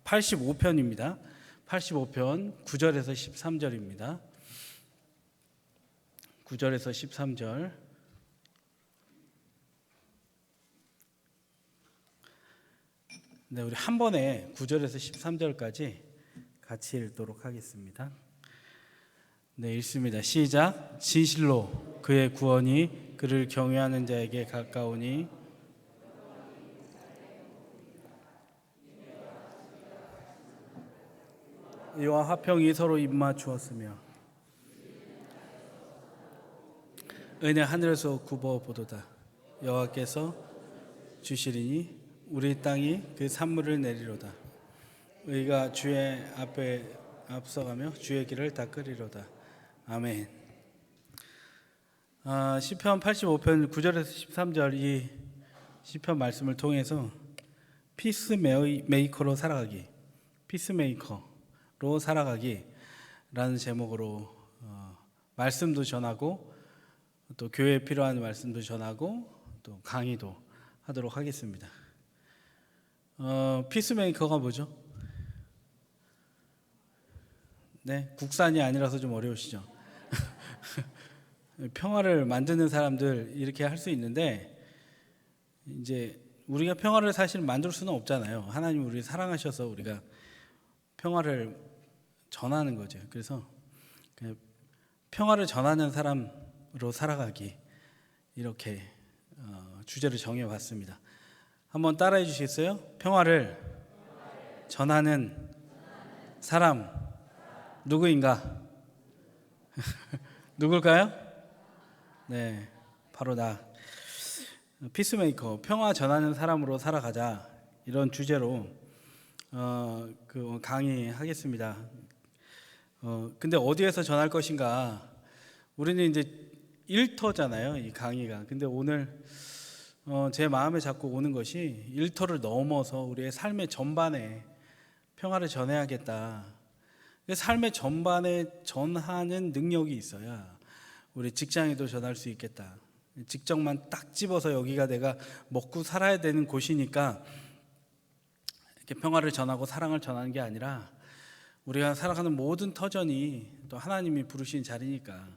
85편입니다. 85편 9절에서 13절입니다. 9절에서 13절. 네, 우리 한 번에 9절에서 13절까지 같이 읽도록 하겠습니다. 네, 읽습니다. 시작. 진실로 그의 구원이 그를 경외하는 자에게 가까우니 이와 화평이 서로 입맞추었으며 은혜 하늘에서 굽어 보도다. 여호와께서 주시리니 우리 땅이 그 산물을 내리로다. 의가 주의 앞에 앞서가며 주의 길을 닦으리로다. 아멘. 시편 85편 9절에서 13절 이 시편 말씀을 통해서 피스메이커로 살아가기, 피스메이커로 살아가기라는 제목으로 말씀도 전하고 또 교회에 필요한 말씀도 전하고 또 강의도 하도록 하겠습니다. 피스메이커가 뭐죠? 네, 국산이 아니라서 좀 어려우시죠? 평화를 만드는 사람들 이렇게 할 수 있는데 이제 우리가 평화를 사실 만들 수는 없잖아요. 하나님 우리를 사랑하셔서 우리가 평화를 전하는 거죠. 그래서 평화를 전하는 사람으로 살아가기 이렇게 주제를 정해봤습니다. 한번 따라해 주시겠어요? 평화를 전하는 사람 누구인가? 누굴까요? 네, 바로 나. 피스메이커, 평화 전하는 사람으로 살아가자 이런 주제로 강의하겠습니다. 근데 어디에서 전할 것인가? 우리는 이제 일터잖아요, 이 강의가. 근데 오늘 제 마음에 자꾸 오는 것이 일터를 넘어서 우리의 삶의 전반에 평화를 전해야겠다. 삶의 전반에 전하는 능력이 있어야 우리 직장에도 전할 수 있겠다. 직장만 딱 집어서 여기가 내가 먹고 살아야 되는 곳이니까 이렇게 평화를 전하고 사랑을 전하는 게 아니라 우리가 살아가는 모든 터전이 또 하나님이 부르신 자리니까.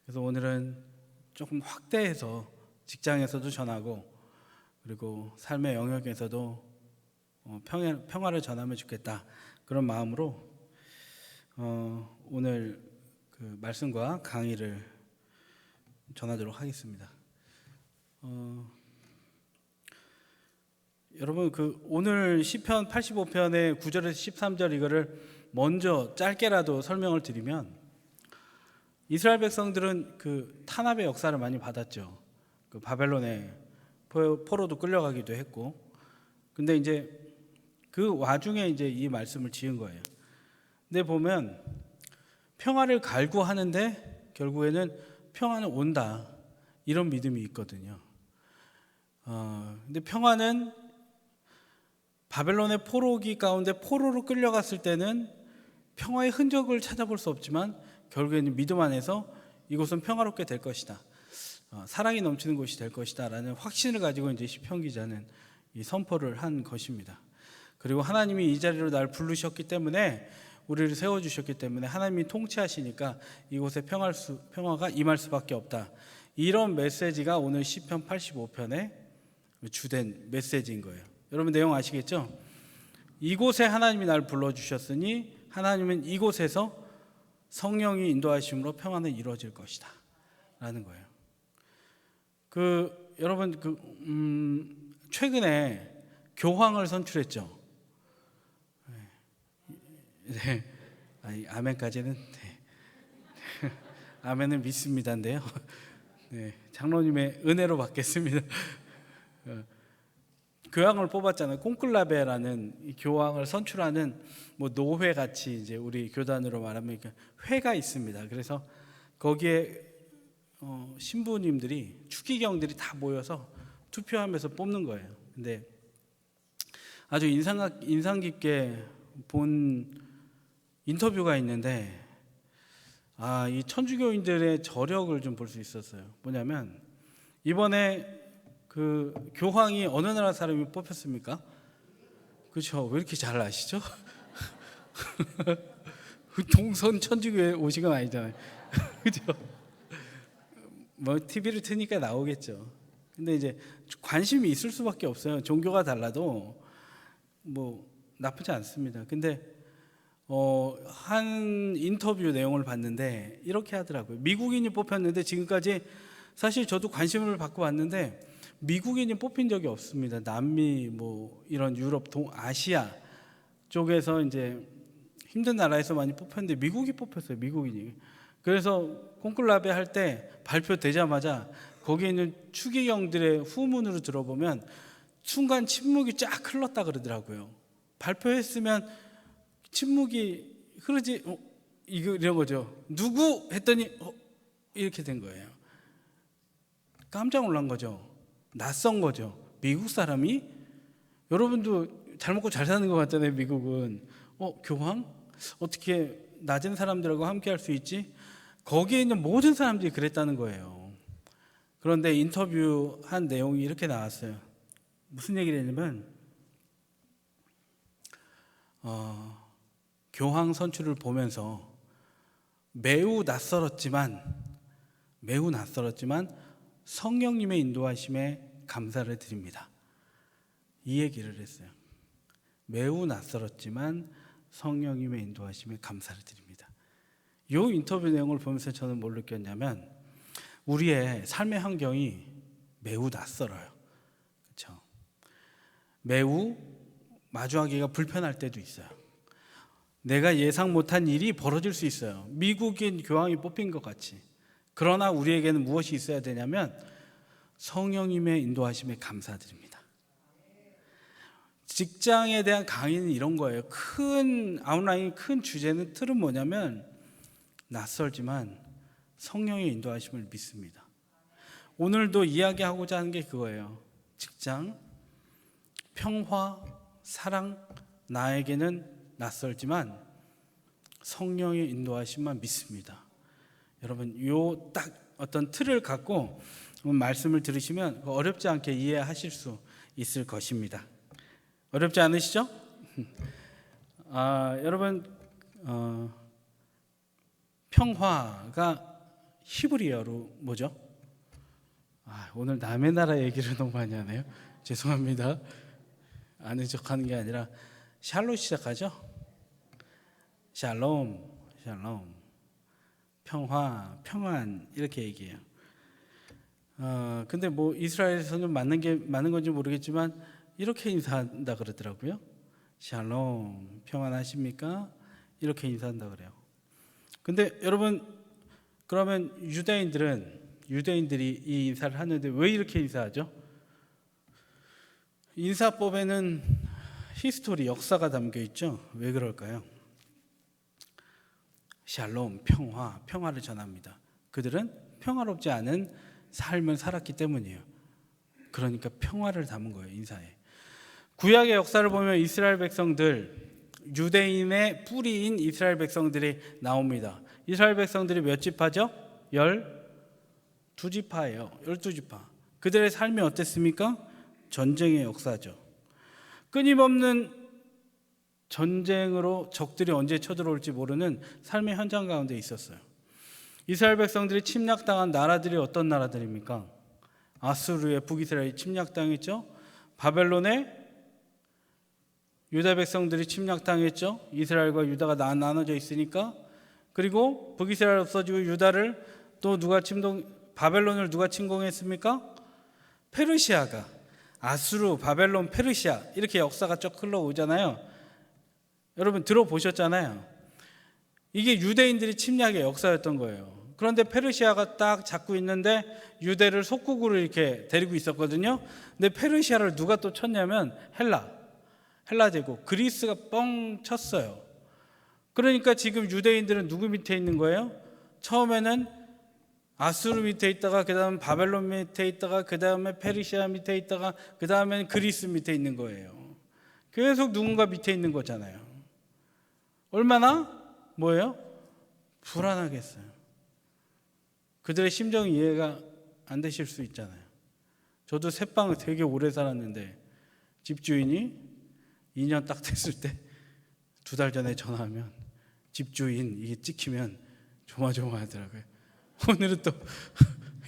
그래서 오늘은 조금 확대해서 직장에서도 전하고 그리고 삶의 영역에서도 평화를 전하면 좋겠다. 그런 마음으로 오늘 그 말씀과 강의를 전하도록 하겠습니다. 여러분 오늘 시편 85편의 9절에서 13절 이거를 먼저 짧게라도 설명을 드리면 이스라엘 백성들은 그 탄압의 역사를 많이 받았죠. 그 바벨론에 포로도 끌려가기도 했고, 근데 이제 그 와중에 이제 이 말씀을 지은 거예요. 근데 보면 평화를 갈구하는데 결국에는 평화는 온다 이런 믿음이 있거든요. 근데 평화는 바벨론의 포로기 가운데 포로로 끌려갔을 때는 평화의 흔적을 찾아볼 수 없지만 결국에는 믿음 안에서 이곳은 평화롭게 될 것이다. 사랑이 넘치는 곳이 될 것이다 라는 확신을 가지고 이제 시편 기자는 이 선포를 한 것입니다. 그리고 하나님이 이 자리로 날 부르셨기 때문에 우리를 세워주셨기 때문에 하나님이 통치하시니까 이곳에 평화가 임할 수밖에 없다. 이런 메시지가 오늘 시편 85편의 주된 메시지인 거예요. 여러분 내용 아시겠죠? 이곳에 하나님이 날 불러주셨으니 하나님은 이곳에서 성령이 인도하심으로 평화는 이루어질 것이다 라는 거예요. 여러분 최근에 교황을 선출했죠. 네, 아멘까지는 네. 아멘은 믿습니다인데요. 네, 장로님의 은혜로 받겠습니다. 교황을 뽑았잖아요. 콩클라베라는 교황을 선출하는 뭐 노회 같이 이제 우리 교단으로 말하면 회가 있습니다. 그래서 거기에 신부님들이 추기경들이 다 모여서 투표하면서 뽑는 거예요. 근데 아주 인상 깊게 본 인터뷰가 있는데 이 천주교인들의 저력을 좀 볼 수 있었어요. 뭐냐면 이번에 그 교황이 어느 나라 사람이 뽑혔습니까? 그렇죠? 왜 이렇게 잘 아시죠? 동선 천주교에 오신 건 아니잖아요. 그죠? 뭐 TV를 트니까 나오겠죠. 근데 이제 관심이 있을 수밖에 없어요. 종교가 달라도 뭐 나쁘지 않습니다. 근데 한 인터뷰 내용을 봤는데 이렇게 하더라고요. 미국인이 뽑혔는데 지금까지 사실 저도 관심을 받고 왔는데 미국인이 뽑힌 적이 없습니다. 남미 뭐 이런 유럽, 동아시아 쪽에서 이제 힘든 나라에서 많이 뽑혔는데 미국이 뽑혔어요. 미국인이. 그래서 콘클라베 할 때 발표되자마자 거기에 있는 추기경들의 후문으로 들어보면 순간 침묵이 쫙 흘렀다 그러더라고요. 발표했으면 침묵이 흐르지 이런 거죠. 누구 했더니 이렇게 된 거예요. 깜짝 놀란 거죠. 낯선 거죠. 미국 사람이 여러분도 잘 먹고 잘 사는 것 같잖아요. 미국은 교황 어떻게 낮은 사람들하고 함께 할 수 있지? 거기에 있는 모든 사람들이 그랬다는 거예요. 그런데 인터뷰한 내용이 이렇게 나왔어요. 무슨 얘기를 했냐면 교황 선출을 보면서 매우 낯설었지만 성령님의 인도하심에 감사를 드립니다. 이 얘기를 했어요. 매우 낯설었지만 성령님의 인도하심에 감사를 드립니다. 이 인터뷰 내용을 보면서 저는 뭘 느꼈냐면 우리의 삶의 환경이 매우 낯설어요. 그렇죠? 매우 마주하기가 불편할 때도 있어요. 내가 예상 못한 일이 벌어질 수 있어요. 미국인 교황이 뽑힌 것 같이. 그러나 우리에게는 무엇이 있어야 되냐면 성령님의 인도하심에 감사드립니다. 직장에 대한 강의는 이런 거예요. 큰 아웃라인, 큰 주제는 틀은 뭐냐면 낯설지만 성령의 인도하심을 믿습니다. 오늘도 이야기하고자 하는 게 그거예요. 직장, 평화, 사랑, 나에게는 낯설지만 성령의 인도하심만 믿습니다. 여러분, 요 딱 어떤 틀을 갖고 말씀을 들으시면 어렵지 않게 이해하실 수 있을 것입니다. 어렵지 않으시죠? 여러분, 평화가 히브리어로 뭐죠? 오늘 남의 나라 얘기를 너무 많이 하네요. 죄송합니다. 아는 척하는 게 아니라 샬로 시작하죠? 샬롬, 평화, 평안 이렇게 얘기해요. 근데 뭐 이스라엘에서는 맞는 건지 모르겠지만 이렇게 인사한다 그러더라고요. 샬롬, 평안하십니까? 이렇게 인사한다 그래요. 근데 여러분, 그러면 유대인들이 이 인사를 하는데 왜 이렇게 인사하죠? 인사법에는 히스토리, 역사가 담겨 있죠. 왜 그럴까요? 샬롬, 평화를 전합니다. 그들은 평화롭지 않은 삶을 살았기 때문이에요. 그러니까 평화를 담은 거예요, 인사에. 구약의 역사를 보면 이스라엘 백성들, 유대인의 뿌리인 이스라엘 백성들이 나옵니다. 이스라엘 백성들이 몇 지파죠? 12지파예요. 12지파. 그들의 삶이 어땠습니까? 전쟁의 역사죠. 끊임없는 전쟁으로 적들이 언제 쳐들어올지 모르는 삶의 현장 가운데 있었어요. 이스라엘 백성들이 침략당한 나라들이 어떤 나라들입니까? 아수르의 북이스라엘이 침략당했죠. 바벨론에 유다 백성들이 침략당했죠. 이스라엘과 유다가 나눠져 있으니까. 그리고 북이스라엘 없어지고 유다를 또 바벨론을 누가 침공했습니까? 페르시아가. 아수르, 바벨론, 페르시아 이렇게 역사가 쭉 흘러오잖아요. 여러분 들어보셨잖아요. 이게 유대인들이 침략의 역사였던 거예요. 그런데 페르시아가 딱 잡고 있는데 유대를 속국으로 이렇게 데리고 있었거든요. 근데 페르시아를 누가 또 쳤냐면 헬라 제국, 그리스가 뻥 쳤어요. 그러니까 지금 유대인들은 누구 밑에 있는 거예요? 처음에는 아수르 밑에 있다가 그 다음 바벨론 밑에 있다가 그 다음에 페르시아 밑에 있다가 그 다음에는 그리스 밑에 있는 거예요. 계속 누군가 밑에 있는 거잖아요. 얼마나 불안하겠어요. 그들의 심정이 이해가 안 되실 수 있잖아요. 저도 새빵을 되게 오래 살았는데 집주인이 2년 딱 됐을 때 2달 전에 전화하면 집주인 이게 찍히면 조마조마하더라고요. 오늘은 또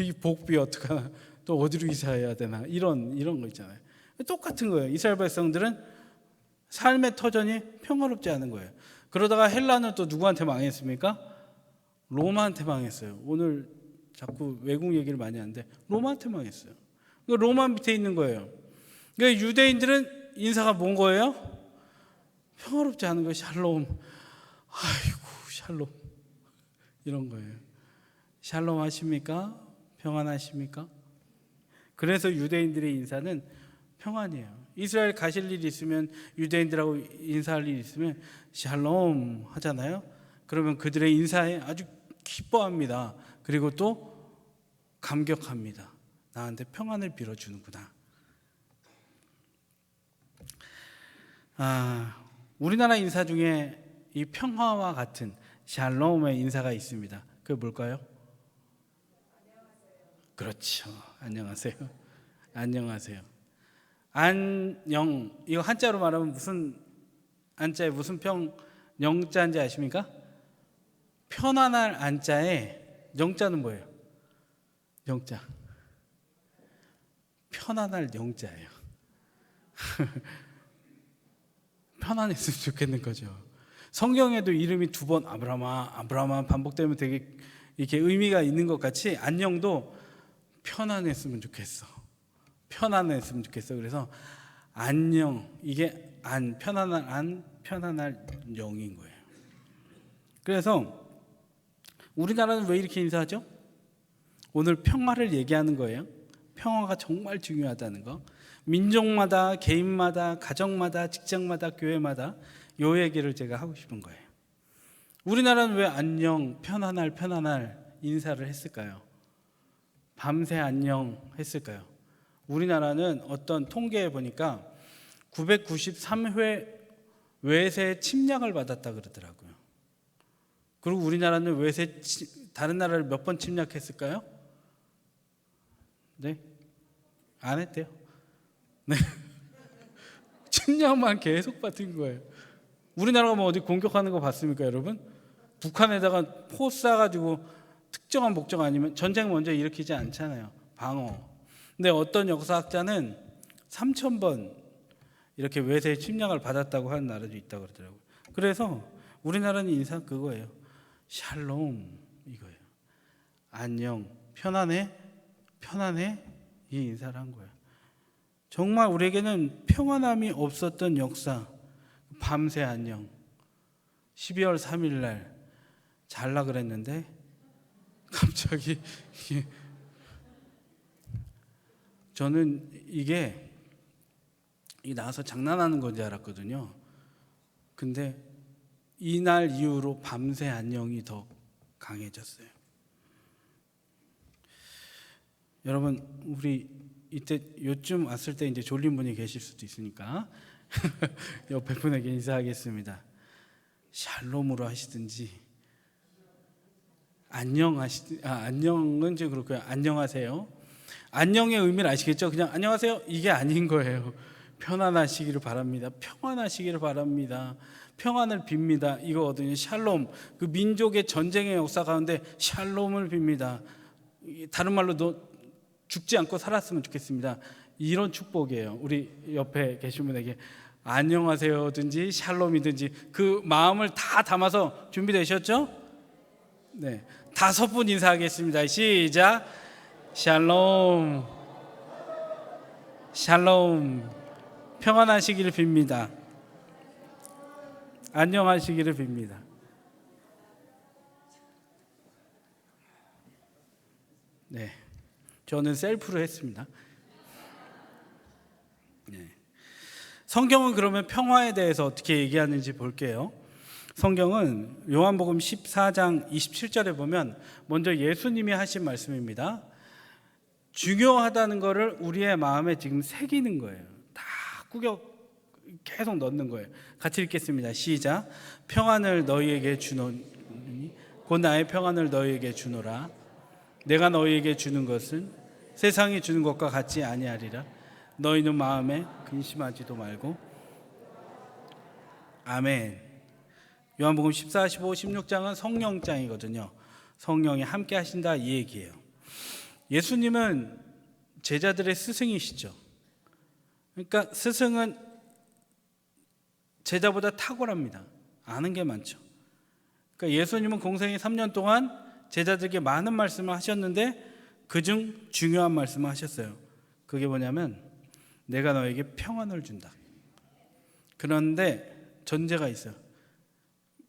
이 복비 어떡하나, 또 어디로 이사해야 되나, 이런 거 있잖아요. 똑같은 거예요. 이스라엘 백성들은 삶의 터전이 평화롭지 않은 거예요. 그러다가 헬라는 또 누구한테 망했습니까? 로마한테 망했어요. 오늘 자꾸 외국 얘기를 많이 하는데 로마한테 망했어요. 로마 밑에 있는 거예요. 그러니까 유대인들은 인사가 뭔 거예요? 평화롭지 않은 거예요. 샬롬. 아이고 샬롬, 이런 거예요. 샬롬 하십니까? 평안하십니까? 그래서 유대인들의 인사는 평안이에요. 이스라엘 가실 일이 있으면, 유대인들하고 인사할 일이 있으면 샬롬 하잖아요. 그러면 그들의 인사에 아주 기뻐합니다. 그리고 또 감격합니다. 나한테 평안을 빌어주는구나. 우리나라 인사 중에 이 평화와 같은 샬롬의 인사가 있습니다. 그게 뭘까요? 그렇죠. 안녕하세요. 안녕하세요. 안녕, 이거 한자로 말하면 무슨 안자에 무슨 영자인지 아십니까? 편안할 안자에 영자는 뭐예요? 영자. 편안할 영자예요. 편안했으면 좋겠는 거죠. 성경에도 이름이 2번 아브라함 반복되면 되게 이렇게 의미가 있는 것 같이 안녕도 편안했으면 좋겠어. 편안했으면 좋겠어. 그래서 안녕, 이게 편안할 영인 거예요. 그래서 우리나라는 왜 이렇게 인사하죠? 오늘 평화를 얘기하는 거예요. 평화가 정말 중요하다는 거. 민족마다, 개인마다, 가정마다, 직장마다, 교회마다 요 얘기를 제가 하고 싶은 거예요. 우리나라는 왜 안녕, 편안할 인사를 했을까요? 밤새 안녕 했을까요? 우리나라는 어떤 통계에 보니까 993회 외세 침략을 받았다 그러더라고요. 그리고 우리나라는 외세 다른 나라를 몇 번 침략했을까요? 네? 안 했대요. 네. 침략만 계속 받은 거예요. 우리나라가 뭐 어디 공격하는 거 봤습니까, 여러분? 북한에다가 포 쏴가지고 특정한 목적 아니면 전쟁 먼저 일으키지 않잖아요. 방어. 근데 어떤 역사학자는 3,000번 이렇게 외세의 침략을 받았다고 하는 나라도 있다고 그러더라고요. 그래서 우리나라는 인사 그거예요. 샬롬 이거예요. 안녕, 편안해 이 인사를 한 거예요. 정말 우리에게는 평안함이 없었던 역사. 밤새 안녕. 12월 3일 날 잘라 그랬는데 갑자기 저는 이게 나와서 장난하는 건지 알았거든요. 근데 이날 이후로 밤새 안녕이 더 강해졌어요. 여러분, 우리 이때 요쯤 왔을 때 이제 졸린 분이 계실 수도 있으니까 옆에 분에게 인사하겠습니다. 샬롬으로 하시든지 안녕은 이제 그렇고요. 안녕하세요. 안녕의 의미를 아시겠죠? 그냥 안녕하세요 이게 아닌 거예요. 편안하시기를 바랍니다. 평안하시기를 바랍니다. 평안을 빕니다. 이거거든요. 샬롬. 그 민족의 전쟁의 역사 가운데 샬롬을 빕니다. 다른 말로 너 죽지 않고 살았으면 좋겠습니다. 이런 축복이에요. 우리 옆에 계신 분에게 안녕하세요든지 샬롬이든지 그 마음을 다 담아서 준비되셨죠? 네, 5분 인사하겠습니다. 시작. 샬롬. 샬롬. 평안하시기를 빕니다. 안녕하시기를 빕니다. 네, 저는 셀프로 했습니다. 네. 성경은 그러면 평화에 대해서 어떻게 얘기하는지 볼게요. 성경은 요한복음 14장 27절에 보면 먼저 예수님이 하신 말씀입니다. 중요하다는 것을 우리의 마음에 지금 새기는 거예요. 다 꾸겨 계속 넣는 거예요. 같이 읽겠습니다. 시작. 평안을 너희에게 주노니 곧 나의 평안을 너희에게 주노라. 내가 너희에게 주는 것은 세상이 주는 것과 같지 아니하리라. 너희는 마음에 근심하지도 말고 아멘. 요한복음 14, 15, 16장은 성령장이거든요. 성령이 함께 하신다 이 얘기예요. 예수님은 제자들의 스승이시죠. 그러니까 스승은 제자보다 탁월합니다. 아는 게 많죠. 그러니까 예수님은 공생애 3년 동안 제자들에게 많은 말씀을 하셨는데 그중 중요한 말씀을 하셨어요. 그게 뭐냐면 내가 너에게 평안을 준다. 그런데 전제가 있어요.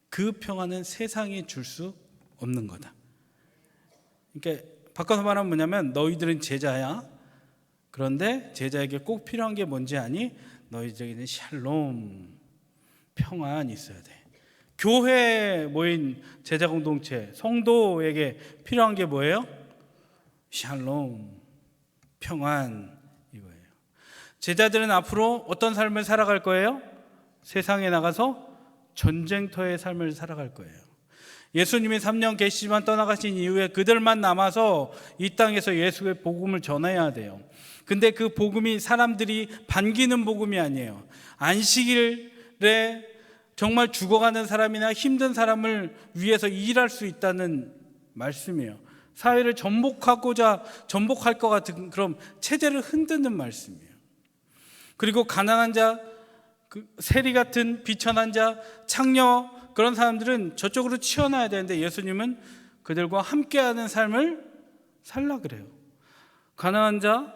그 평안은 세상이 줄 수 없는 거다. 그러니까 바꿔서 말하면 뭐냐면 너희들은 제자야. 그런데 제자에게 꼭 필요한 게 뭔지 아니? 너희들에게는 샬롬, 평안이 있어야 돼. 교회에 모인 제자 공동체, 성도에게 필요한 게 뭐예요? 샬롬, 평안 이거예요. 제자들은 앞으로 어떤 삶을 살아갈 거예요? 세상에 나가서 전쟁터의 삶을 살아갈 거예요. 예수님이 3년 계시지만 떠나가신 이후에 그들만 남아서 이 땅에서 예수의 복음을 전해야 돼요. 근데 그 복음이 사람들이 반기는 복음이 아니에요. 안식일에 정말 죽어가는 사람이나 힘든 사람을 위해서 일할 수 있다는 말씀이에요. 사회를 전복할 것 같은 그런 체제를 흔드는 말씀이에요. 그리고 가난한 자, 세리 같은 비천한 자, 창녀 그런 사람들은 저쪽으로 치워놔야 되는데 예수님은 그들과 함께하는 삶을 살라 그래요. 가난한 자,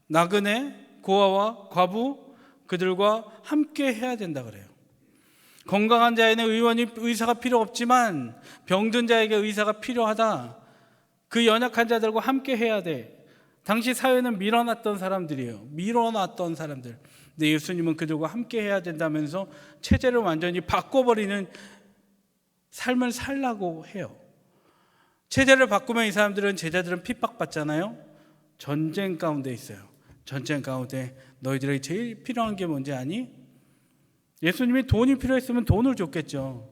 나그네, 고아와 과부 그들과 함께 해야 된다 그래요. 건강한 자에는 의사가 필요 없지만 병든 자에게 의사가 필요하다. 그 연약한 자들과 함께 해야 돼. 당시 사회는 밀어놨던 사람들이에요. 밀어놨던 사람들. 근데 예수님은 그들과 함께 해야 된다면서 체제를 완전히 바꿔버리는 삶을 살라고 해요. 체제를 바꾸면 이 사람들은 제자들은 핍박받잖아요. 전쟁 가운데 있어요. 전쟁 가운데 너희들에게 제일 필요한 게 뭔지 아니? 예수님이 돈이 필요했으면 돈을 줬겠죠.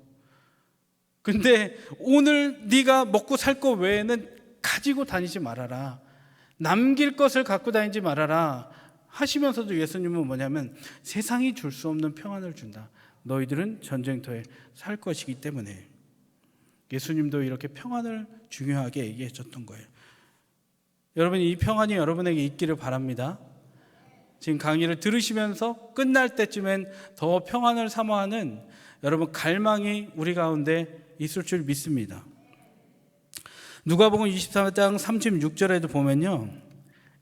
근데 오늘 네가 먹고 살 것 외에는 가지고 다니지 말아라. 남길 것을 갖고 다니지 말아라 하시면서도 예수님은 뭐냐면 세상이 줄 수 없는 평안을 준다. 너희들은 전쟁터에 살 것이기 때문에. 예수님도 이렇게 평안을 중요하게 얘기해 줬던 거예요. 여러분, 이 평안이 여러분에게 있기를 바랍니다. 지금 강의를 들으시면서 끝날 때쯤엔 더 평안을 사모하는 여러분 갈망이 우리 가운데 있을 줄 믿습니다. 누가복음 24장 36절에도 보면요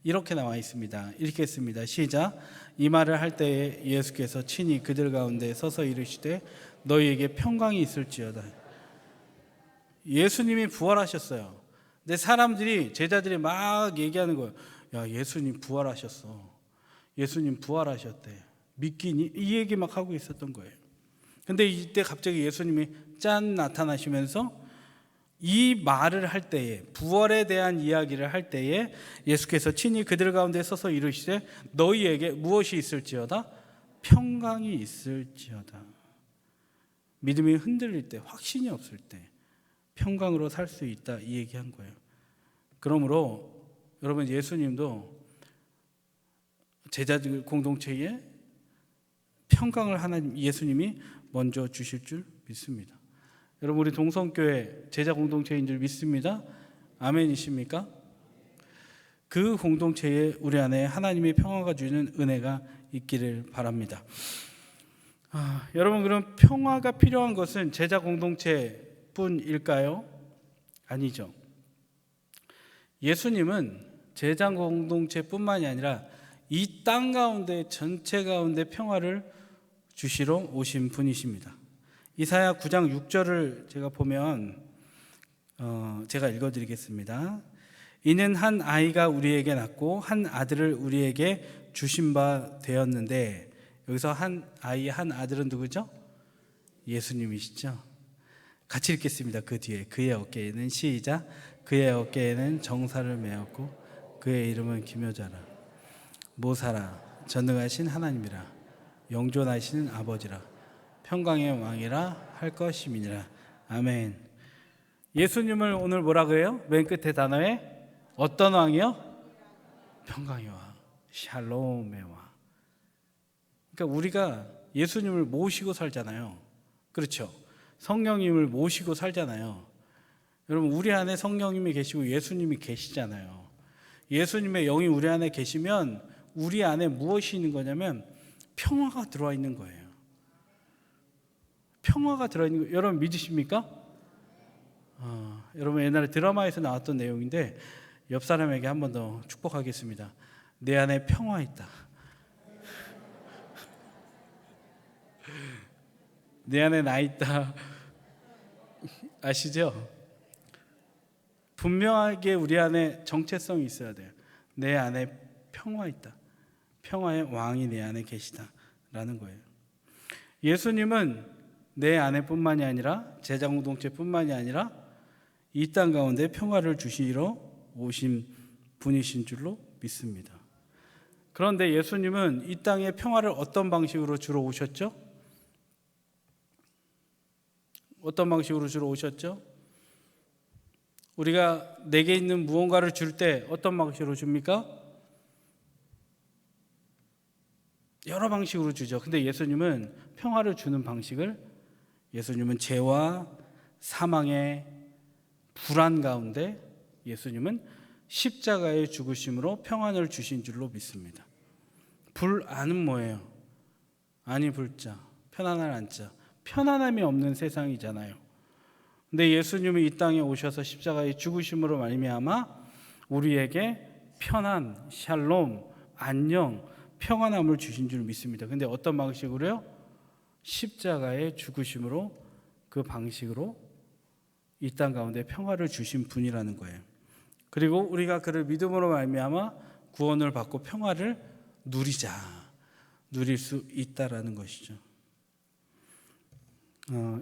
이렇게 나와 있습니다. 읽겠습니다. 시작. 이 말을 할 때에 예수께서 친히 그들 가운데 서서 이르시되 너희에게 평강이 있을지어다. 예수님이 부활하셨어요. 근데 사람들이 제자들이 막 얘기하는 거예요. 야, 예수님 부활하셨어. 예수님 부활하셨대. 믿기니? 이 얘기 막 하고 있었던 거예요. 근데 이때 갑자기 예수님이 짠 나타나시면서 이 말을 할 때에, 부활에 대한 이야기를 할 때에 예수께서 친히 그들 가운데 서서 이르시되 너희에게 무엇이 있을지어다? 평강이 있을지어다. 믿음이 흔들릴 때, 확신이 없을 때 평강으로 살 수 있다 이 얘기한 거예요. 그러므로 여러분 예수님도 제자들 공동체에 평강을 하나님 예수님이 먼저 주실 줄 믿습니다. 여러분 우리 동성교회 제자 공동체인 줄 믿습니다. 아멘이십니까? 그 공동체에 우리 안에 하나님의 평화가 주는 은혜가 있기를 바랍니다. 여러분 그럼 평화가 필요한 것은 제자 공동체뿐일까요? 아니죠. 예수님은 제자 공동체뿐만이 아니라 이 땅 가운데 전체 가운데 평화를 주시러 오신 분이십니다. 이사야 9장 6절을 제가 보면 제가 읽어드리겠습니다. 이는 한 아이가 우리에게 낳고 한 아들을 우리에게 주신 바 되었는데, 여기서 한 아이 한 아들은 누구죠? 예수님이시죠. 같이 읽겠습니다. 그 뒤에 그의 어깨에는 시작. 그의 어깨에는 정사를 메었고 그의 이름은 기묘자라. 모사라. 전능하신 하나님이라. 영존하시는 아버지라. 평강의 왕이라 할 것임이니라. 아멘. 예수님을 오늘 뭐라 그래요? 맨 끝에 단어에 어떤 왕이요? 평강의 왕, 샬롬의 왕. 그러니까 우리가 예수님을 모시고 살잖아요. 그렇죠? 성령님을 모시고 살잖아요. 여러분, 우리 안에 성령님이 계시고 예수님이 계시잖아요. 예수님의 영이 우리 안에 계시면 우리 안에 무엇이 있는 거냐면 평화가 들어와 있는 거예요. 평화가 들어와 있는 거 여러분 믿으십니까? 여러분 옛날에 드라마에서 나왔던 내용인데 옆 사람에게 한 번 더 축복하겠습니다. 내 안에 평화 있다. 내 안에 나 있다. 아시죠? 분명하게 우리 안에 정체성이 있어야 돼요. 내 안에 평화 있다. 평화의 왕이 내 안에 계시다라는 거예요. 예수님은 내 안에뿐만이 아니라 제자 공동체뿐만이 아니라 이 땅 가운데 평화를 주시러 오신 분이신 줄로 믿습니다. 그런데 예수님은 이 땅에 평화를 어떤 방식으로 주로 오셨죠? 어떤 방식으로 주로 오셨죠? 우리가 내게 있는 무언가를 줄 때 어떤 방식으로 줍니까? 여러 방식으로 주죠. 근데 예수님은 평화를 주는 방식을 예수님은 죄와 사망의 불안 가운데 예수님은 십자가의 죽으심으로 평안을 주신 줄로 믿습니다. 불안은 뭐예요? 아니 불자, 편안할 안자. 편안함이 없는 세상이잖아요. 근데 예수님이 이 땅에 오셔서 십자가의 죽으심으로 말미암아 우리에게 편안, 샬롬, 안녕, 평안함을 주신 줄 믿습니다. 근데 어떤 방식으로요? 십자가의 죽으심으로 그 방식으로 이 땅 가운데 평화를 주신 분이라는 거예요. 그리고 우리가 그를 믿음으로 말미암아 구원을 받고 평화를 누릴 수 있다라는 것이죠.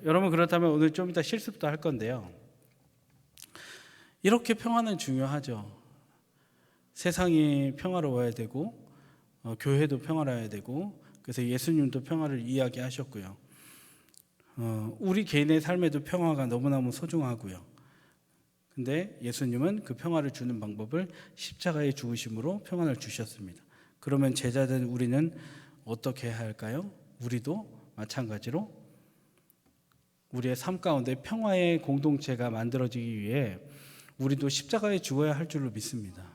여러분 그렇다면 오늘 좀 이따 실습도 할 건데요. 이렇게 평화는 중요하죠. 세상이 평화로워야 되고 교회도 평화로워야 되고 그래서 예수님도 평화를 이야기하셨고요. 우리 개인의 삶에도 평화가 너무너무 소중하고요. 근데 예수님은 그 평화를 주는 방법을 십자가의 죽으심으로 평안을 주셨습니다. 그러면 제자된 우리는 어떻게 해야 할까요? 우리도 마찬가지로 우리의 삶 가운데 평화의 공동체가 만들어지기 위해 우리도 십자가에 죽어야 할 줄로 믿습니다.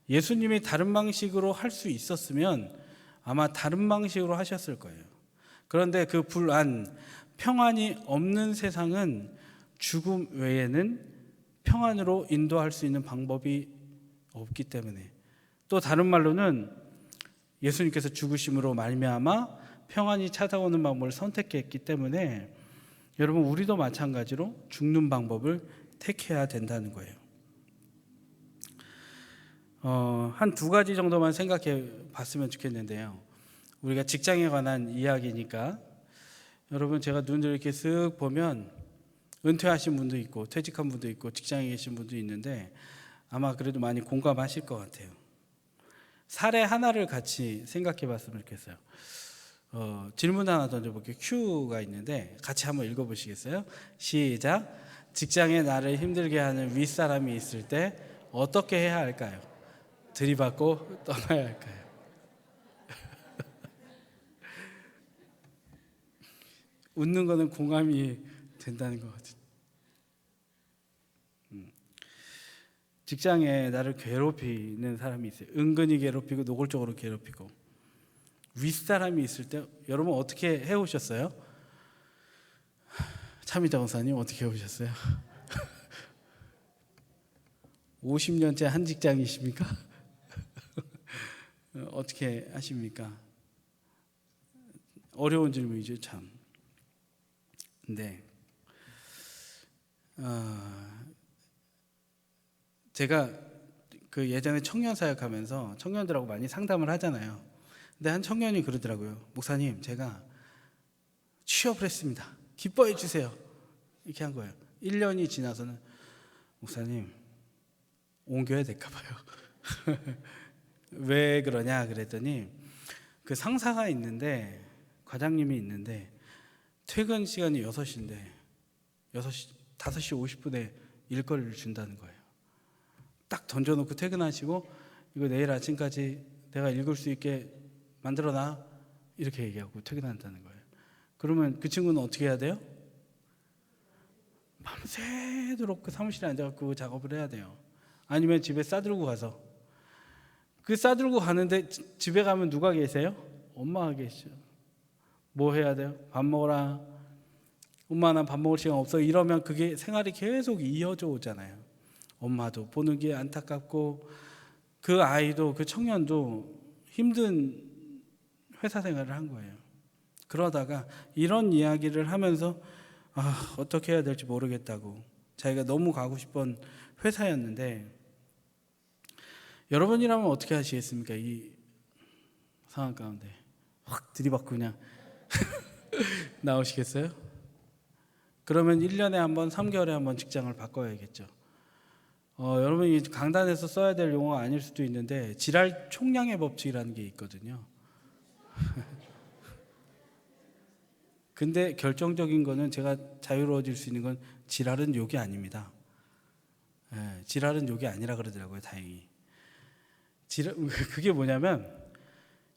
예수님이 다른 방식으로 할 수 있었으면 아마 다른 방식으로 하셨을 거예요. 그런데 그 불안, 평안이 없는 세상은 죽음 외에는 평안으로 인도할 수 있는 방법이 없기 때문에 또 다른 말로는 예수님께서 죽으심으로 말미암아 평안이 찾아오는 방법을 선택했기 때문에 여러분 우리도 마찬가지로 죽는 방법을 택해야 된다는 거예요. 한 두 가지 정도만 생각해 봤으면 좋겠는데요. 우리가 직장에 관한 이야기니까 여러분 제가 눈을 이렇게 쓱 보면 은퇴하신 분도 있고 퇴직한 분도 있고 직장에 계신 분도 있는데 아마 그래도 많이 공감하실 것 같아요. 사례 하나를 같이 생각해 봤으면 좋겠어요. 질문 하나 던져볼게요. 큐가 있는데 같이 한번 읽어보시겠어요? 시작. 직장에 나를 힘들게 하는 윗사람이 있을 때 어떻게 해야 할까요? 들이받고 떠나야 할까요? 웃는 거는 공감이 된다는 것 같아요. 직장에 나를 괴롭히는 사람이 있어요. 은근히 괴롭히고 노골적으로 괴롭히고 윗사람이 있을 때 여러분 어떻게 해오셨어요? 차미자 원사님 어떻게 해오셨어요? 50년째 한 직장이십니까? 어떻게 하십니까? 어려운 질문이죠 참. 근데 제가 그 예전에 청년 사역하면서 청년들하고 많이 상담을 하잖아요. 근데 한 청년이 그러더라고요. 목사님 제가 취업을 했습니다. 기뻐해 주세요. 이렇게 한 거예요. 1년이 지나서는 목사님 옮겨야 될까 봐요. 왜 그러냐 그랬더니 그 상사가 있는데 과장님이 있는데 퇴근 시간이 6시인데 5시 50분에 일거리를 준다는 거예요. 딱 던져놓고 퇴근하시고 이거 내일 아침까지 내가 읽을 수 있게 만들어놔. 이렇게 얘기하고 퇴근한다는 거예요. 그러면 그 친구는 어떻게 해야 돼요? 밤새도록 그 사무실에 앉아갖고 작업을 해야 돼요. 아니면 집에 싸들고 가서, 그 싸들고 가는데 집에 가면 누가 계세요? 엄마가 계시죠. 뭐 해야 돼요? 밥 먹어라. 엄마 난 밥 먹을 시간 없어. 이러면 그게 생활이 계속 이어져 오잖아요. 엄마도 보는 게 안타깝고, 그 아이도, 그 청년도 힘든 회사 생활을 한 거예요. 그러다가 이런 이야기를 하면서 어떻게 해야 될지 모르겠다고, 자기가 너무 가고 싶은 회사였는데, 여러분이라면 어떻게 하시겠습니까? 이 상황 가운데 확 들이받고 그냥 나오시겠어요? 그러면 1년에 한 번, 3개월에 한 번 직장을 바꿔야겠죠. 여러분이 강단에서 써야 될 용어가 아닐 수도 있는데, 지랄 총량의 법칙이라는 게 있거든요. 근데 결정적인 거는, 제가 자유로워질 수 있는 건 지랄은 욕이 아닙니다. 지랄은 욕이 아니라 그러더라고요, 다행히. 그게 뭐냐면,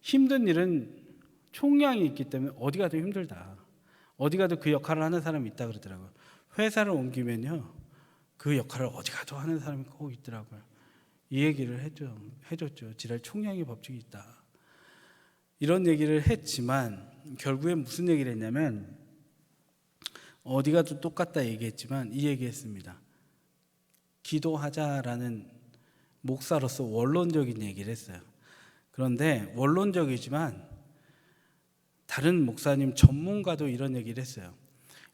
힘든 일은 총량이 있기 때문에 어디 가도 힘들다. 어디 가도 그 역할을 하는 사람이 있다 그러더라고요. 회사를 옮기면요, 그 역할을 어디 가도 하는 사람이 꼭 있더라고요. 이 얘기를 해줬죠. 지랄 총량의 법칙이 있다. 이런 얘기를 했지만 결국에 무슨 얘기를 했냐면, 어디 가도 똑같다 얘기했지만 이 얘기했습니다. 기도하자라는 목사로서 원론적인 얘기를 했어요. 그런데 원론적이지만 다른 목사님, 전문가도 이런 얘기를 했어요.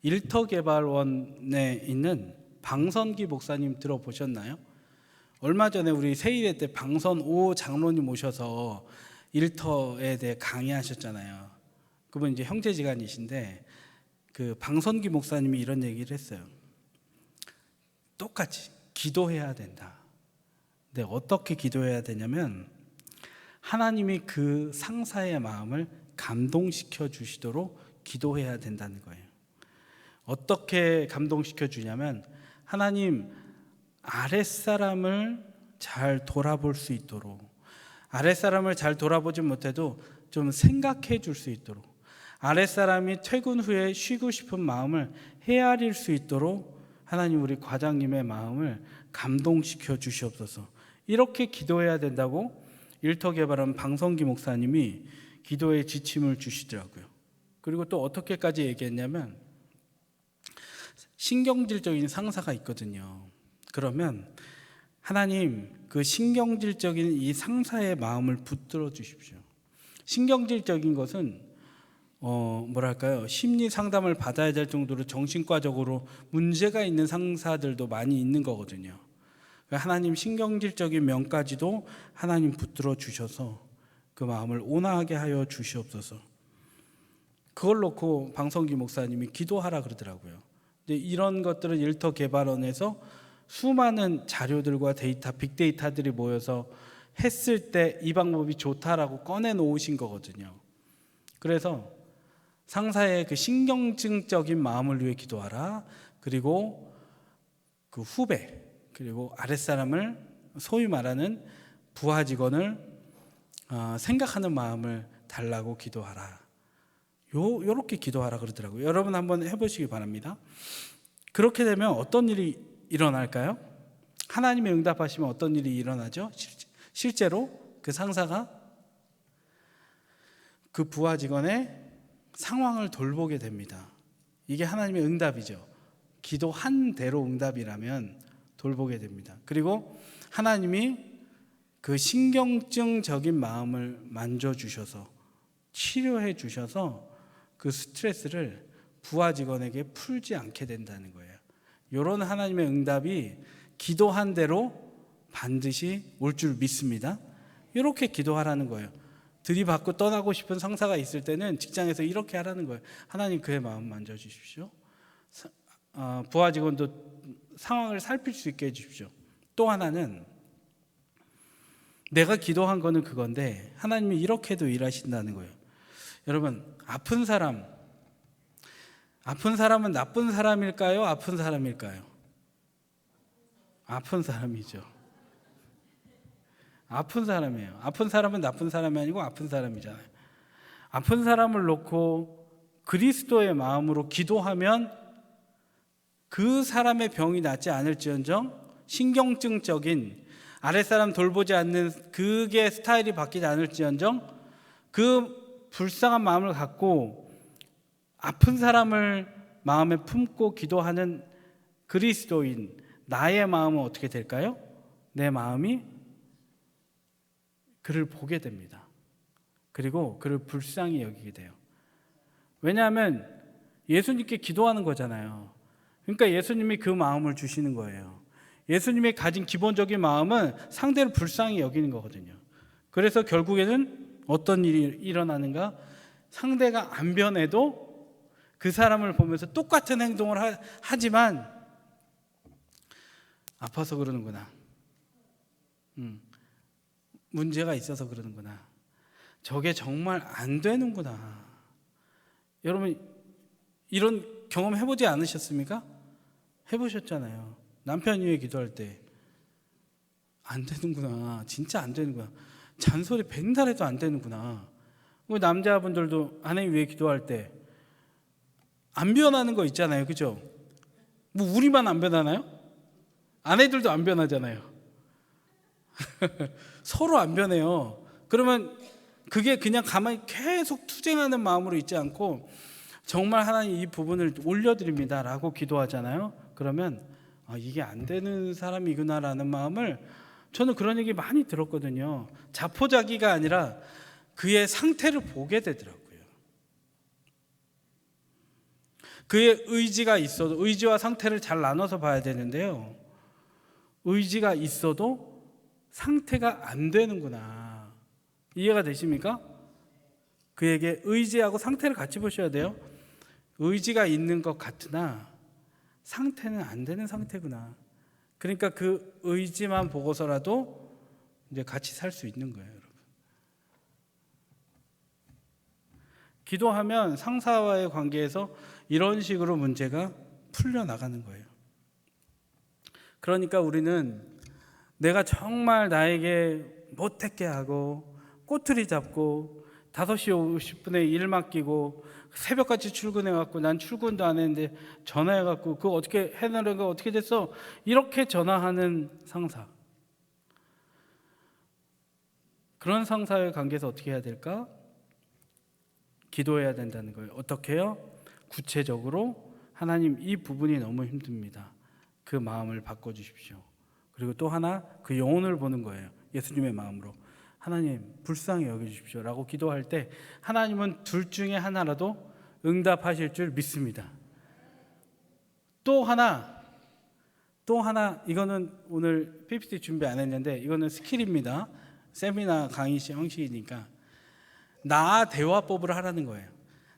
일터개발원에 있는 방선기 목사님 들어보셨나요? 얼마 전에 우리 세일회 때 방선오 장로님 오셔서 일터에 대해 강의하셨잖아요. 그분 이제 형제지간이신데, 그 방선기 목사님이 이런 얘기를 했어요. 똑같이 기도해야 된다. 근데 어떻게 기도해야 되냐면, 하나님이 그 상사의 마음을 감동시켜 주시도록 기도해야 된다는 거예요. 어떻게 감동시켜 주냐면, 하나님, 아랫사람을 잘 돌아볼 수 있도록, 아랫사람을 잘 돌아보지 못해도 좀 생각해 줄 수 있도록, 아랫사람이 퇴근 후에 쉬고 싶은 마음을 헤아릴 수 있도록 하나님, 우리 과장님의 마음을 감동시켜 주시옵소서. 이렇게 기도해야 된다고 일터개발원 방성기 목사님이 기도의 지침을 주시더라고요. 그리고 또 어떻게까지 얘기했냐면, 신경질적인 상사가 있거든요. 그러면 하나님, 그 신경질적인 이 상사의 마음을 붙들어 주십시오. 신경질적인 것은 심리 상담을 받아야 될 정도로 정신과적으로 문제가 있는 상사들도 많이 있는 거거든요. 하나님, 신경질적인 면까지도 하나님 붙들어 주셔서 그 마음을 온화하게 하여 주시옵소서. 그걸 놓고 방성기 목사님이 기도하라 그러더라고요. 근데 이런 것들은 일터개발원에서 수많은 자료들과 데이터, 빅데이터들이 모여서 했을 때 이 방법이 좋다라고 꺼내 놓으신 거거든요. 그래서 상사의 그 신경증적인 마음을 위해 기도하라. 그리고 그 후배, 그리고 아랫사람을, 소위 말하는 부하 직원을 생각하는 마음을 달라고 기도하라. 요렇게 기도하라 그러더라고요. 여러분 한번 해보시기 바랍니다. 그렇게 되면 어떤 일이 일어날까요? 하나님의 응답하시면 어떤 일이 일어나죠? 실제로 그 상사가 그 부하 직원의 상황을 돌보게 됩니다. 이게 하나님의 응답이죠. 기도한 대로 응답이라면 돌보게 됩니다. 그리고 하나님이 그 신경증적인 마음을 만져주셔서, 치료해 주셔서 그 스트레스를 부하 직원에게 풀지 않게 된다는 거예요. 이런 하나님의 응답이 기도한 대로 반드시 올 줄 믿습니다. 이렇게 기도하라는 거예요. 들이받고 떠나고 싶은 상사가 있을 때는 직장에서 이렇게 하라는 거예요. 하나님, 그의 마음 만져주십시오. 부하 직원도 상황을 살필 수 있게 해주십시오. 또 하나는, 내가 기도한 거는 그건데 하나님이 이렇게도 일하신다는 거예요. 여러분, 아픈 사람은 나쁜 사람일까요? 아픈 사람일까요? 아픈 사람이죠. 아픈 사람이에요. 아픈 사람은 나쁜 사람이 아니고 아픈 사람이잖아요. 아픈 사람을 놓고 그리스도의 마음으로 기도하면 그 사람의 병이 낫지 않을지언정 신경증적인 아랫사람 돌보지 않는 그게 스타일이 바뀌지 않을지언정 그 불쌍한 마음을 갖고 아픈 사람을 마음에 품고 기도하는 그리스도인 나의 마음은 어떻게 될까요? 내 마음이 그를 보게 됩니다. 그리고 그를 불쌍히 여기게 돼요. 왜냐하면 예수님께 기도하는 거잖아요. 그러니까 예수님이 그 마음을 주시는 거예요. 예수님이 가진 기본적인 마음은 상대를 불쌍히 여기는 거거든요. 그래서 결국에는 어떤 일이 일어나는가? 상대가 안 변해도 그 사람을 보면서 똑같은 행동을 하지만 아파서 그러는구나. 문제가 있어서 그러는구나. 저게 정말 안 되는구나. 여러분 이런 경험 해보지 않으셨습니까? 해보셨잖아요. 남편 위해 기도할 때 안 되는구나. 진짜 안 되는구나. 잔소리 백날 해도 안 되는구나. 남자분들도 아내 위해 기도할 때 안 변하는 거 있잖아요. 그죠? 뭐 우리만 안 변하나요? 아내들도 안 변하잖아요. 서로 안 변해요. 그러면 그게 그냥 가만히 계속 투쟁하는 마음으로 있지 않고 정말 하나님 이 부분을 올려드립니다 라고 기도하잖아요. 그러면 이게 안 되는 사람이구나라는 마음을 저는 그런 얘기 많이 들었거든요. 자포자기가 아니라 그의 상태를 보게 되더라고요. 그의 의지가 있어도 의지와 상태를 잘 나눠서 봐야 되는데요. 의지가 있어도 상태가 안 되는구나. 이해가 되십니까? 그에게 의지하고 상태를 같이 보셔야 돼요. 의지가 있는 것 같으나 상태는 안 되는 상태구나. 그러니까 그 의지만 보고서라도 이제 같이 살 수 있는 거예요, 여러분. 기도하면 상사와의 관계에서 이런 식으로 문제가 풀려나가는 거예요. 그러니까 우리는 내가 정말 나에게 못했게 하고 꼬투리 잡고 5시 50분에 일 맡기고 새벽까지 출근해갖고 난 출근도 안 했는데 전화해갖고 그거 어떻게 해내는 거 어떻게 됐어? 이렇게 전화하는 상사. 그런 상사의 관계에서 어떻게 해야 될까? 기도해야 된다는 거예요. 어떻게 해요? 구체적으로 하나님 이 부분이 너무 힘듭니다. 그 마음을 바꿔주십시오. 그리고 또 하나 그 영혼을 보는 거예요. 예수님의 마음으로. 하나님 불쌍히 여겨주십시오 라고 기도할 때 하나님은 둘 중에 하나라도 응답하실 줄 믿습니다. 또 하나 이거는 오늘 PPT 준비 안 했는데 이거는 스킬입니다. 세미나 강의 형식이니까 나 대화법을 하라는 거예요.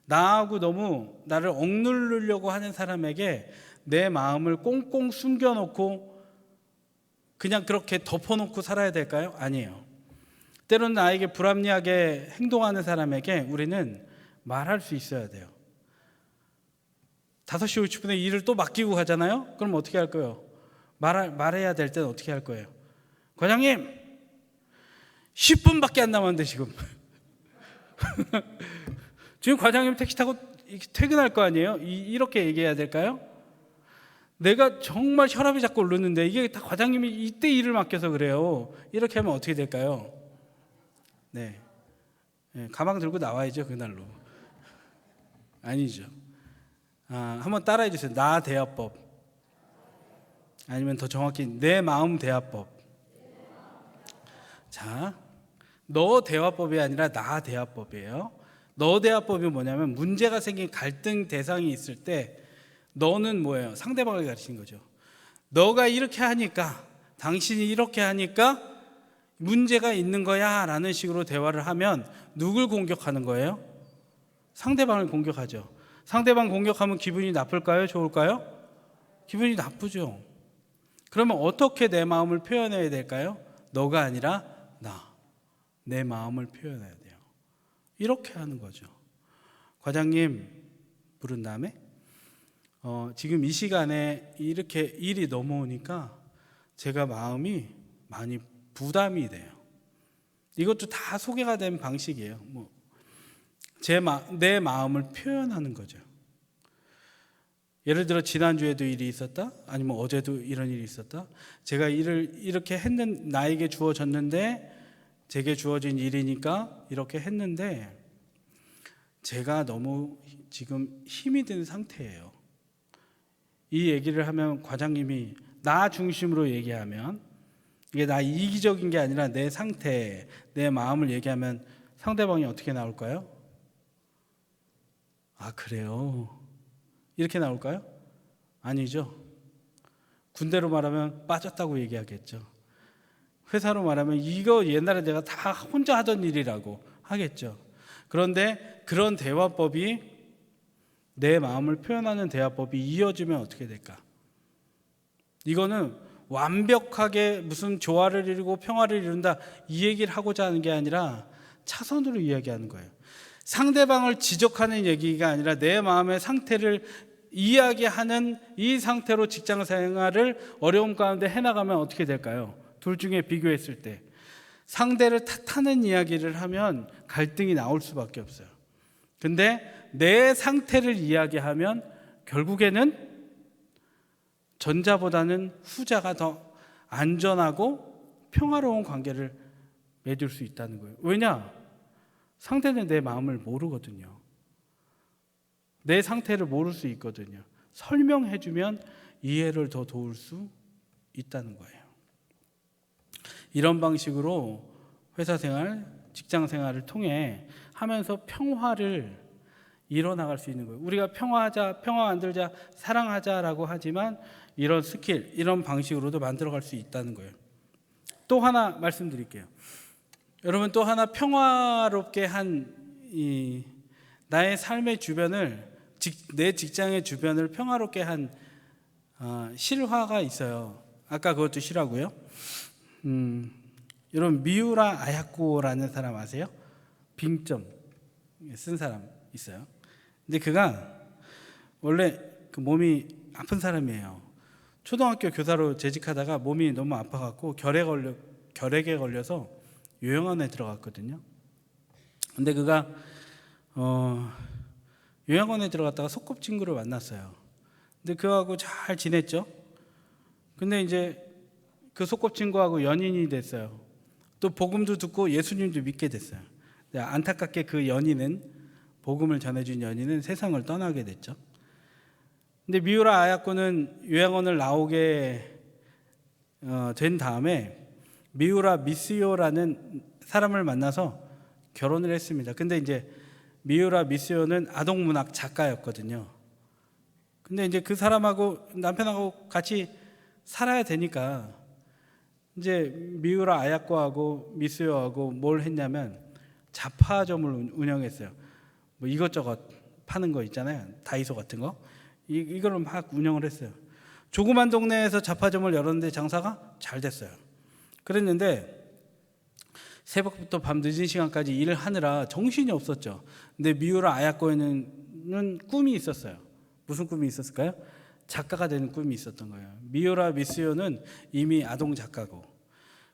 나하고 너무 나를 억누르려고 하는 사람에게 내 마음을 꽁꽁 숨겨놓고 그냥 그렇게 덮어놓고 살아야 될까요? 아니에요. 때로는 나에게 불합리하게 행동하는 사람에게 우리는 말할 수 있어야 돼요. 5시 50분에 일을 또 맡기고 가잖아요? 그럼 어떻게 할 거예요? 말해야 될 때는 어떻게 할 거예요? 과장님 10분밖에 안 남았는데 지금 지금 과장님 택시 타고 퇴근할 거 아니에요? 이렇게 얘기해야 될까요? 내가 정말 혈압이 자꾸 오르는데 이게 다 과장님이 이때 일을 맡겨서 그래요. 이렇게 하면 어떻게 될까요? 네, 가방 들고 나와야죠 그날로. 아니죠. 한번 따라해 주세요. 나 대화법. 아니면 더 정확히 내 마음 대화법. 자, 너 대화법이 아니라 나 대화법이에요. 너 대화법이 뭐냐면 문제가 생긴 갈등 대상이 있을 때 너는 뭐예요? 상대방을 가르치는 거죠. 너가 이렇게 하니까 당신이 이렇게 하니까 문제가 있는 거야 라는 식으로 대화를 하면 누굴 공격하는 거예요? 상대방을 공격하죠. 상대방 공격하면 기분이 나쁠까요? 좋을까요? 기분이 나쁘죠. 그러면 어떻게 내 마음을 표현해야 될까요? 너가 아니라 나. 내 마음을 표현해야 돼요. 이렇게 하는 거죠. 과장님 부른 다음에 지금 이 시간에 이렇게 일이 넘어오니까 제가 마음이 많이 부담이 돼요. 이것도 다 소개가 된 방식이에요. 내 마음을 표현하는 거죠. 예를 들어 지난주에도 일이 있었다, 아니면 어제도 이런 일이 있었다. 제가 일을 이렇게 나에게 주어졌는데, 제게 주어진 일이니까 이렇게 했는데 제가 너무 지금 힘이 든 상태예요. 이 얘기를 하면 과장님이 나 중심으로 얘기하면, 이게 나 이기적인 게 아니라 내 상태, 내 마음을 얘기하면 상대방이 어떻게 나올까요? 아, 그래요? 이렇게 나올까요? 아니죠. 군대로 말하면 빠졌다고 얘기하겠죠. 회사로 말하면 이거 옛날에 내가 다 혼자 하던 일이라고 하겠죠. 그런데 그런 대화법이, 내 마음을 표현하는 대화법이 이어지면 어떻게 될까? 이거는 완벽하게 무슨 조화를 이루고 평화를 이룬다, 이 얘기를 하고자 하는 게 아니라 차선으로 이야기하는 거예요. 상대방을 지적하는 얘기가 아니라 내 마음의 상태를 이야기하는, 이 상태로 직장 생활을 어려움 가운데 해나가면 어떻게 될까요? 둘 중에 비교했을 때 상대를 탓하는 이야기를 하면 갈등이 나올 수밖에 없어요. 근데 내 상태를 이야기하면 결국에는 전자보다는 후자가 더 안전하고 평화로운 관계를 맺을 수 있다는 거예요. 왜냐? 상대는 내 마음을 모르거든요. 내 상태를 모를 수 있거든요. 설명해주면 이해를 더 도울 수 있다는 거예요. 이런 방식으로 회사 생활, 직장 생활을 통해 하면서 평화를 이뤄나갈 수 있는 거예요. 우리가 평화하자, 평화 만들자, 사랑하자라고 하지만 이런 스킬, 이런 방식으로도 만들어갈 수 있다는 거예요. 또 하나 말씀드릴게요. 여러분, 또 하나 평화롭게 한 나의 삶의 주변을, 내 직장의 주변을 평화롭게 한 실화가 있어요. 아까 그것도 실화고요. 여러분, 미우라 아야코라는 사람 아세요? 빙점 쓴 사람 있어요. 근데 그가 원래 그 몸이 아픈 사람이에요. 초등학교 교사로 재직하다가 몸이 너무 아파갖고 결핵에 걸려서 요양원에 들어갔거든요. 근데 그가 요양원에 들어갔다가 소꿉친구를 만났어요. 근데 그하고 잘 지냈죠. 근데 이제 그 소꿉친구하고 연인이 됐어요. 또 복음도 듣고 예수님도 믿게 됐어요. 안타깝게 그 연인은, 복음을 전해준 연인은 세상을 떠나게 됐죠. 근데 미우라 아야코는 요양원을 나오게 된 다음에 미우라 미스요라는 사람을 만나서 결혼을 했습니다. 근데 이제 미우라 미스요는 아동문학 작가였거든요. 근데 이제 그 사람하고, 남편하고 같이 살아야 되니까 이제 미우라 아야코하고 미스요하고 뭘 했냐면 잡화점을 운영했어요. 뭐 이것저것 파는 거 있잖아요. 다이소 같은 거. 이걸 막 운영을 했어요. 조그만 동네에서 잡화점을 열었는데 장사가 잘 됐어요. 그랬는데 새벽부터 밤 늦은 시간까지 일을 하느라 정신이 없었죠. 근데 미우라 아야코에는 꿈이 있었어요. 무슨 꿈이 있었을까요? 작가가 되는 꿈이 있었던 거예요. 미우라 미스요는 이미 아동 작가고.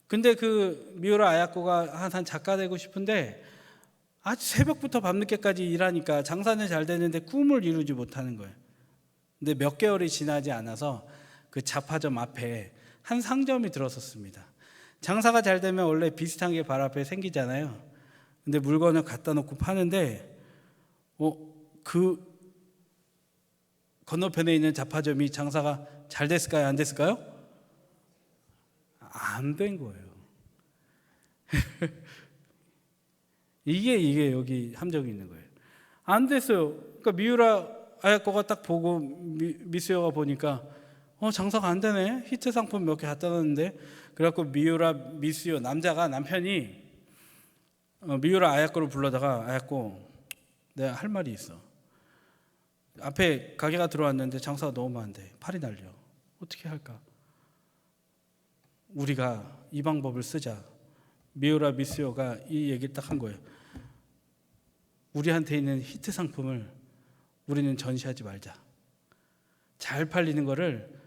근데 그 미우라 아야코가 항상 작가 되고 싶은데 아주 새벽부터 밤늦게까지 일하니까 장사는 잘 되는데 꿈을 이루지 못하는 거예요. 근데 몇 개월이 지나지 않아서 그 잡화점 앞에 한 상점이 들어섰습니다. 장사가 잘 되면 원래 비슷한 게 발 앞에 생기잖아요. 근데 물건을 갖다 놓고 파는데 그 건너편에 있는 잡화점이 장사가 잘 됐을까요? 안 됐을까요? 안 된 거예요. 이게 여기 함정이 있는 거예요. 안 됐어요. 그러니까 미우라 아야코가 딱 보고 미스요가 보니까 장사가 안 되네. 히트 상품 몇 개 갖다 놨는데. 그래갖고 미우라 미스요, 남편이 미우라 아야코를 불러다가, 아야코, 내가 할 말이 있어. 앞에 가게가 들어왔는데 장사가 너무 안 돼. 팔이 날려. 어떻게 할까? 우리가 이 방법을 쓰자. 미우라 미스요가 이 얘기를 딱 한 거예요. 우리한테 있는 히트 상품을 우리는 전시하지 말자. 잘 팔리는 거를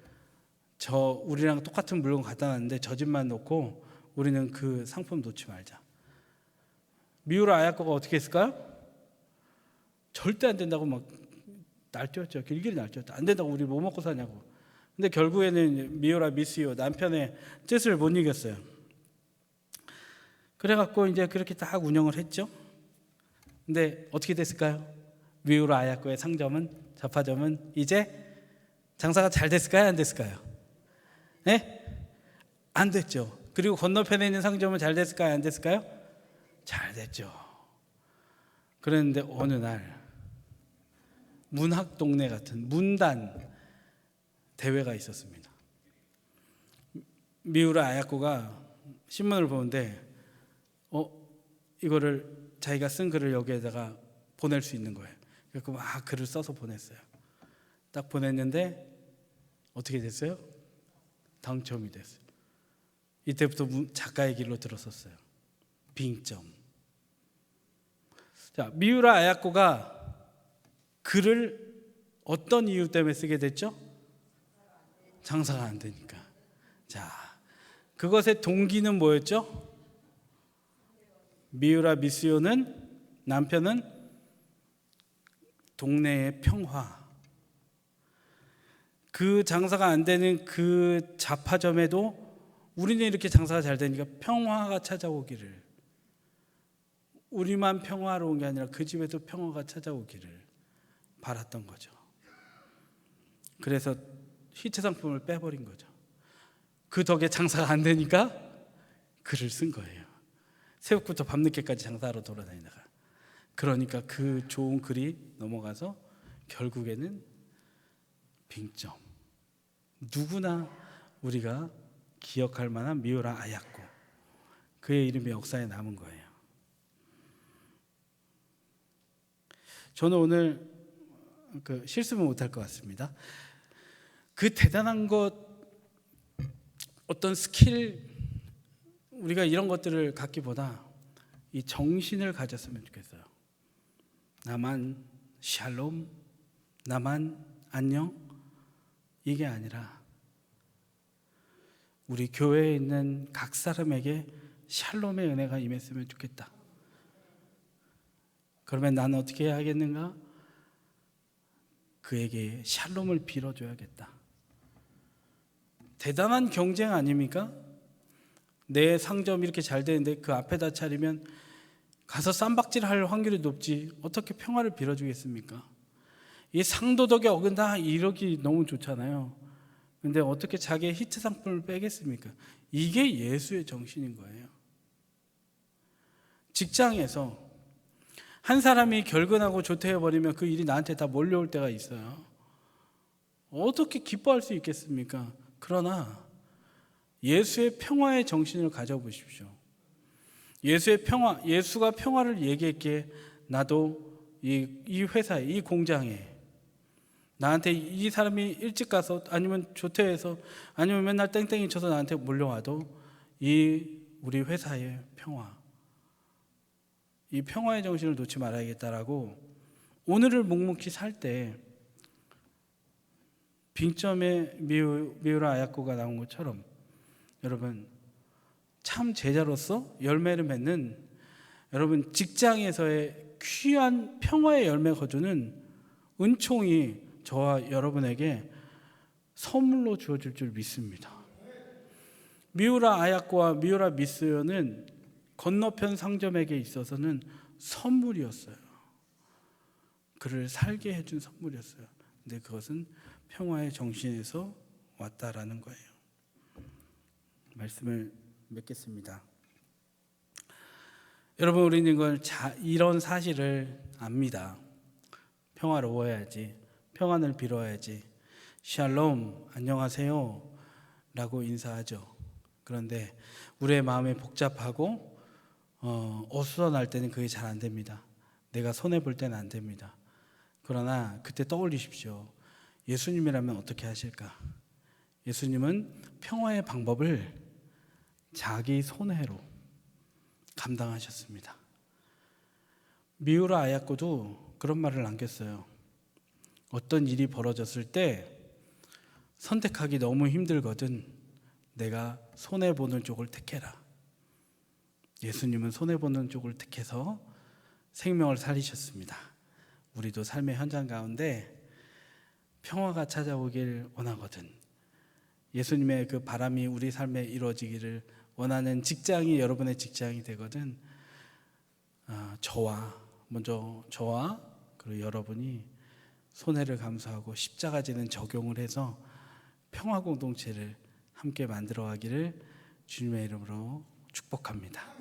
우리랑 똑같은 물건 갖다 놨는데 저 집만 놓고 우리는 그 상품 놓지 말자. 미우라 아야코가 어떻게 했을까요? 절대 안 된다고 막 날뛰었죠. 길길이 날뛰었죠. 안 된다고, 우리 뭐 먹고 사냐고. 근데 결국에는 미우라 미스요, 남편의 뜻을 못 이겼어요. 그래갖고 이제 그렇게 딱 운영을 했죠. 근데 어떻게 됐을까요? 미우라 아야코의 상점은, 잡화점은 이제 장사가 잘 됐을까요? 안 됐을까요? 네? 안 됐죠. 그리고 건너편에 있는 상점은 잘 됐을까요? 안 됐을까요? 잘 됐죠. 그랬는데 어느 날 문학 동네 같은 문단 대회가 있었습니다. 미우라 아야코가 신문을 보는데 이거를 자기가 쓴 글을 여기에다가 보낼 수 있는 거예요. 그래서 막 글을 써서 보냈어요. 딱 보냈는데 어떻게 됐어요? 당첨이 됐어요. 이때부터 작가의 길로 들어섰어요. 빙점. 자, 미우라 아야코가 글을 어떤 이유 때문에 쓰게 됐죠? 장사가 안 되니까. 자, 그것의 동기는 뭐였죠? 미우라 미스요는, 남편은 동네의 평화. 그 장사가 안 되는 그 잡화점에도 우리는 이렇게 장사가 잘 되니까 평화가 찾아오기를, 우리만 평화로운 게 아니라 그 집에도 평화가 찾아오기를 바랐던 거죠. 그래서 히트 상품을 빼버린 거죠. 그 덕에 장사가 안 되니까 글을 쓴 거예요. 새벽부터 밤늦게까지 장사하러 돌아다니다가, 그러니까 그 좋은 글이 넘어가서 결국에는 빙점. 누구나 우리가 기억할 만한 미우라 아야코, 그의 이름이 역사에 남은 거예요. 저는 오늘 실수는 못할 것 같습니다. 그 대단한 것, 어떤 스킬, 우리가 이런 것들을 갖기보다 이 정신을 가졌으면 좋겠어요. 나만 샬롬, 나만 안녕, 이게 아니라 우리 교회에 있는 각 사람에게 샬롬의 은혜가 임했으면 좋겠다. 그러면 나는 어떻게 해야 하겠는가? 그에게 샬롬을 빌어줘야겠다. 대단한 경쟁 아닙니까? 내 상점 이렇게 잘 되는데 그 앞에다 차리면 가서 쌈박질 할 확률이 높지, 어떻게 평화를 빌어주겠습니까? 이 상도덕에 어긋나 이러기 너무 좋잖아요. 근데 어떻게 자기의 히트 상품을 빼겠습니까? 이게 예수의 정신인 거예요. 직장에서 한 사람이 결근하고 조퇴해버리면 그 일이 나한테 다 몰려올 때가 있어요. 어떻게 기뻐할 수 있겠습니까? 그러나 예수의 평화의 정신을 가져보십시오. 예수의 평화, 예수가 평화를 얘기했기에 나도 이 회사에, 이 공장에, 나한테 이 사람이 일찍 가서 아니면 조퇴해서 아니면 맨날 땡땡이 쳐서 나한테 몰려와도 이 우리 회사의 평화, 이 평화의 정신을 놓지 말아야겠다라고 오늘을 묵묵히 살 때 빙점에 미우라 아야코가 나온 것처럼 여러분 참 제자로서 열매를 맺는, 여러분 직장에서의 귀한 평화의 열매 거두는 은총이 저와 여러분에게 선물로 주어질 줄 믿습니다. 미우라 아야코와 미우라 미스요는 건너편 상점에게 있어서는 선물이었어요. 그를 살게 해준 선물이었어요. 근데 그것은 평화의 정신에서 왔다라는 거예요. 말씀을 맺겠습니다. 여러분, 우리는 이런 사실을 압니다. 평화로워야지, 평안을 빌어야지, 샬롬, 안녕하세요 라고 인사하죠. 그런데 우리의 마음이 복잡하고 어수선할 때는 그게 잘 안 됩니다. 내가 손해볼 때는 안 됩니다. 그러나 그때 떠올리십시오. 예수님이라면 어떻게 하실까? 예수님은 평화의 방법을 자기 손해로 감당하셨습니다. 미우라 아야코도 그런 말을 남겼어요. 어떤 일이 벌어졌을 때 선택하기 너무 힘들거든 내가 손해보는 쪽을 택해라. 예수님은 손해보는 쪽을 택해서 생명을 살리셨습니다. 우리도 삶의 현장 가운데 평화가 찾아오길 원하거든. 예수님의 그 바람이 우리 삶에 이루어지기를 원하는 직장이 여러분의 직장이 되거든. 먼저 저와 그리고 여러분이 손해를 감수하고 십자가 지는 적용을 해서 평화 공동체를 함께 만들어 가기를 주님의 이름으로 축복합니다.